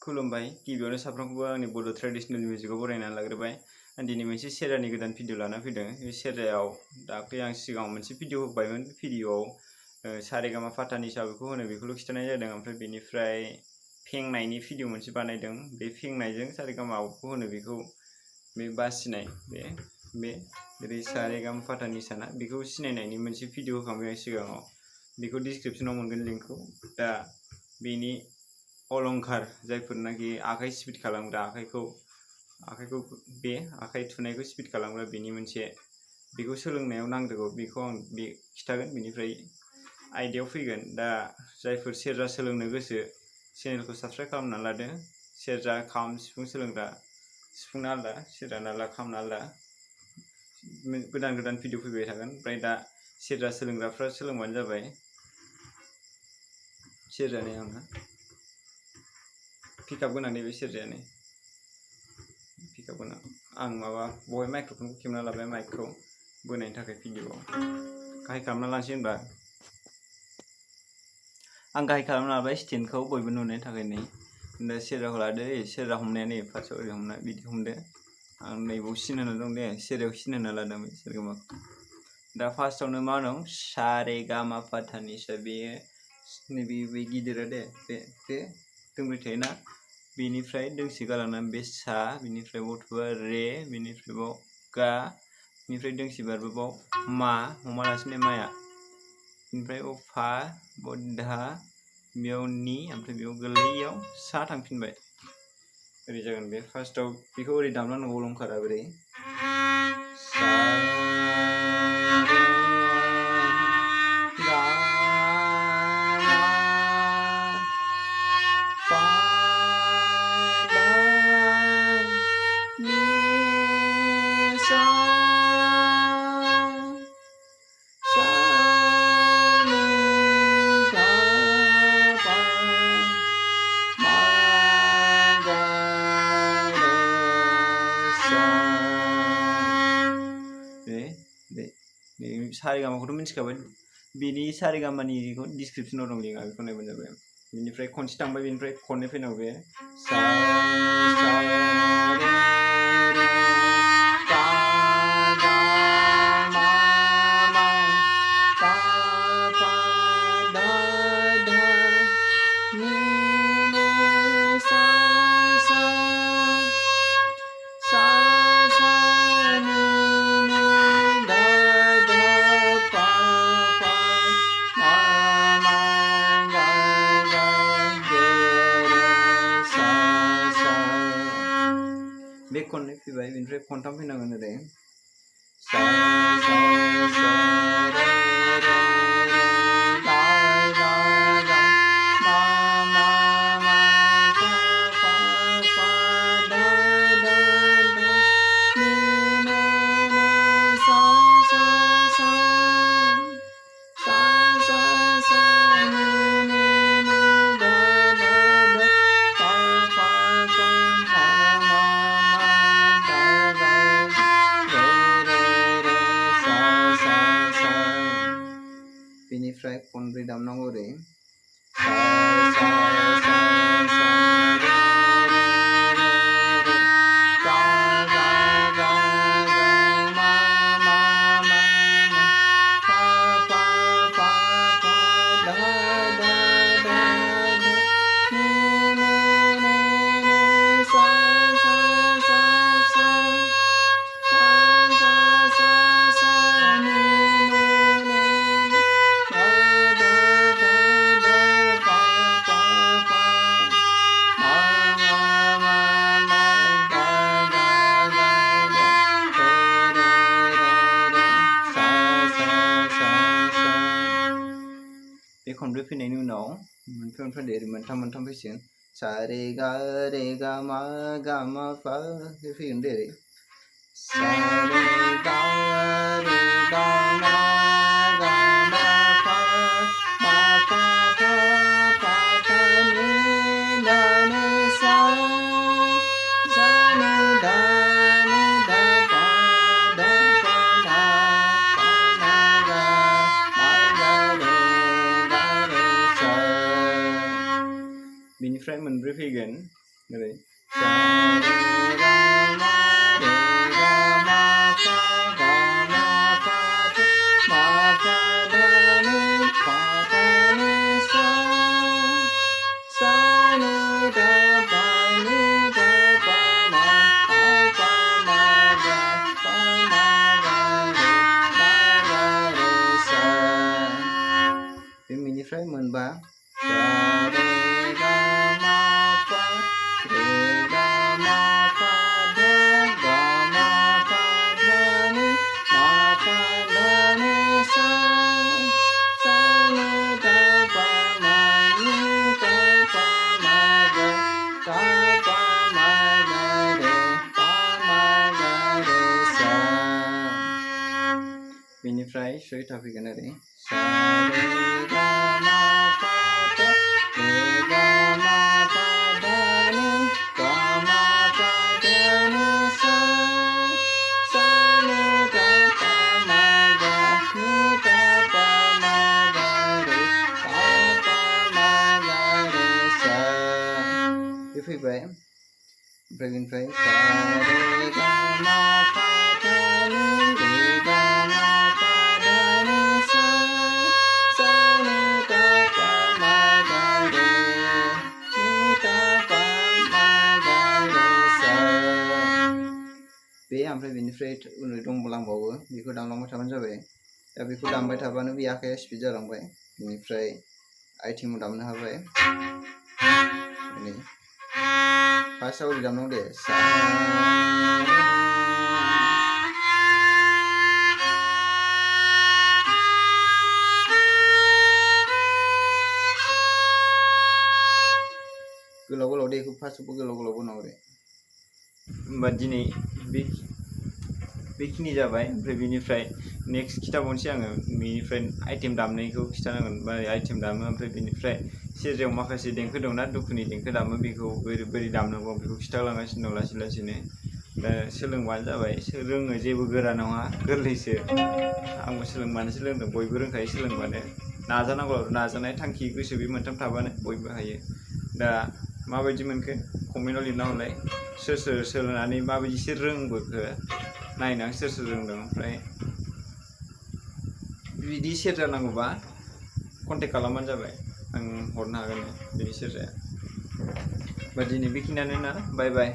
खुलुमबाय गिबियावनो साफ्रोमखौबो आंनि बड' ट्रेडिशनेल मिउजिकखौ बरायनानै लाग्रोबाय आं दिनै मोनसे सेरजानि गोदान भिडिअ लाना फैदों बे सेरजायाव दाख्लै आं सिगाङाव मोनसे भिडिअ होबायमोन भिडिअआव सारेगामा फाथानि सा बेखौ होनो बेखौल' खिन्थानाय जादों ओमफ्राय बेनिफ्राय फेंनायनि भिडिअ मोनसे बानायदों बे फेंनायजों सारेगामाखौ होनो बेखौ बे बासिनाय बे रे सारेगामा फाथानि साना बेखौ सिनायनायनि मोनसे भिडिअ होखांबाय आं सिगाङाव बेखौ डिसक्रिप्शनाव मोनगोन लिंकखौ दा बेनि अलंकार जायफोरनाखि आखाइ स्पिड खालामग्रा आखाइखौ बे आखाइ थुनायखौ स्पिड खालामग्रा बेनि मोनसे बेखौ सोलोंनायाव नांदेरगौ बेखौ आं बे खिथागोन बेनिफ्राय आयदायाव फैगोन दा जायफोर सेरजा सोलोंनो गोसो चेनेलखौ साबस्क्राइब खालामना लादो सेरजा खाम सिफुं सोलोंग्रा सिफुंना आलदा सेरजाना आलदा खामना आलदा गोदान गोदान भिडिअ फैबाय थागोन ओमफ्राय दा सेरजा सोलोंग्राफ्रा सोलोंबानो जाबाय सेरजानि आंहा पिकआप गोनां नैबे सेरजायानो पिकआप गोनां आं माबा बहाय माइक्र'फनखौ खेबना लाबाय माइकखौ बोनायनि थाखाय भिडिअआव गाहाय खालामना लानोसै होनबा आं गाहाय खालामना लाबाय स्टेन्डखौ बयबो नुनायनि थाखाय नै दा सेरजाखौ लादो सेरजा हमनाया नै फार्स्टआव ओरै हमना बिदि हमदो आं नैबाव सिन होना दं दे सेरजायाव सिन होना लादों बे सेरगामाखौ दा फार्स्टआवनो मा दं सारेगामा फाथानि सा बेयो नैबे बे गिदिरा दे बे दोंब्रै थायोना बेनिफ्राय दोंसे गालांनानै बे सा बेनिफ्राय बाव रे बेनिफ्राय बाव गा बेनिफ्राय दोंसे बारबोबाव मा हमालासिनो माया बेनिफ्राय बाव फा बाव धा बेयाव नि ओमफ्राय बेयाव गोरलैयाव सा थांफिनबाय ओरै जागोन बे फार्स्टआव बेखौ ओरै दामलांनांगौ अलंकारा ओरै सा सारेगामाखौथ' मिथिखाबाय बेनि सारेगामानिखौ डिसक्रिप्शनाव दं लिंकआ बेखौ नायबानो जाबाय बेनिफ्राय खनसे थांबाय बेनिफ्राय खननै फैनांगौ बे सा बे खननै फैबाय बेनिफ्राय खनथाम फैनांगोन ओरै सा सा सा रे रे गा गा गा मा मा मा गा पा पा धा धा धा नि नि नि सा सा सा सा सा सा नि नि नि धा धा धा पा पा पा मा मा बेनिफ्राय खनब्रै दामनांगौ ओरै सा सा सा सा रे रे रे रे गा गा गा गा मा मा मा मा पा पा पा पा धा धा धा धा नि नि नि नि सा सा सा सा सा सा सा सा नि नि नि धा धा धा धा पा पा पा मा मा मा मा गा गा गा गा रे रे रे रे सा सा सा सा बे खनब्रै फैनायनि उनाव मोनफ्रोम दे मोनथाम फैसिगोन सा रे गा मा फा बे फैगोन दे ओरै सा रे गा मा फा मा फा फा फा फा नि धा नि सा सा नि धा पा धा पा धा पा मा गा रे सा बेनिफ्राय मोनब्रै फैगोन ओरै सा रे गा मा रे गा मा पा गा मा पा धा मा पा धा नि पा पा नि सा सा नि धा पा नि धा पा मा पा पा मा गा पा मा गा रे सा बे बेनिफ्राय मोनबा सा रे गा मा पा रे गा मा पा धा गा मा पा धा नि मा पा धा नि सा सा नि धा पा मा नि धा पा मा गा धा पा मा गा रे पा मा गा रे सा बेनिफ्राय सयथा फैगोन ओरै सा रे गा मा पा धा रे गा मा पा धा नि गा मा पा धा नि सा सा नि धा पा मा गा नि धा पा मा गा रे पा पा मा गा रे सा बे फैबाय ओमफ्राय बेनिफ्राय सा रे गा मा पा धा नि रे गा मा पा धा नि सा सा नि धा पा मा गा रे नि धा पा मा गा रे सा बे ओमफ्राय बेनिफ्राय उनाव दंबावो बेखौ दामलांबाय थाबानो जाबाय दा बेखौ दामबाय थाबानो बे आखाया स्पिड जालांबाय बेनिफ्राय आइटेमाव दामनो हाबाय फार्स्टआव ओरै दामनांगौ दे सा गोलाव गोलाव दे बेखौ फार्स्टआवबो गोलाव गोलाव बनांगौ दे होमबा दिनै बेखिनि जाबाय ओमफ्राय बेनिफ्राय नेक्स्ट खिथाबावनोसै आङो बेनिफ्राय आइटेम दामनायखौ खिथानांगोन बा आइटेम दामो ओमफ्राय बेनिफ्राय सेरजायाव माखासे देंखो दंना दुखुनि देंखो दामो बेखौ बोरै दामनांगौ बेखौ खिथालांगासिनो दं लासै लासैनो दा सोलोंबानो जाबाय रोङो जेबो गोरा नङा गोरलैसो आंबो सोलोंबानो सोलोंदों बयबो रोंखायो सोलोंबानो नाजानांगौ नाजानाय थांखि गोसो बे मोनथाम थाबानो बयबो हायो दा माबायदि मोनखो कमेन्टआव लिरना हरलाय सोर सोलोंनानै माबायदिसो रोंबोखो नायनो आं सोर रोंदों ओमफ्राय बिदि सेरजा नांगौबा कन्टेक्ट खालामबानो जाबाय आं हरनो हागोन बिदि सेरजाया दिनै बेखिनियानो ना बाय बाय।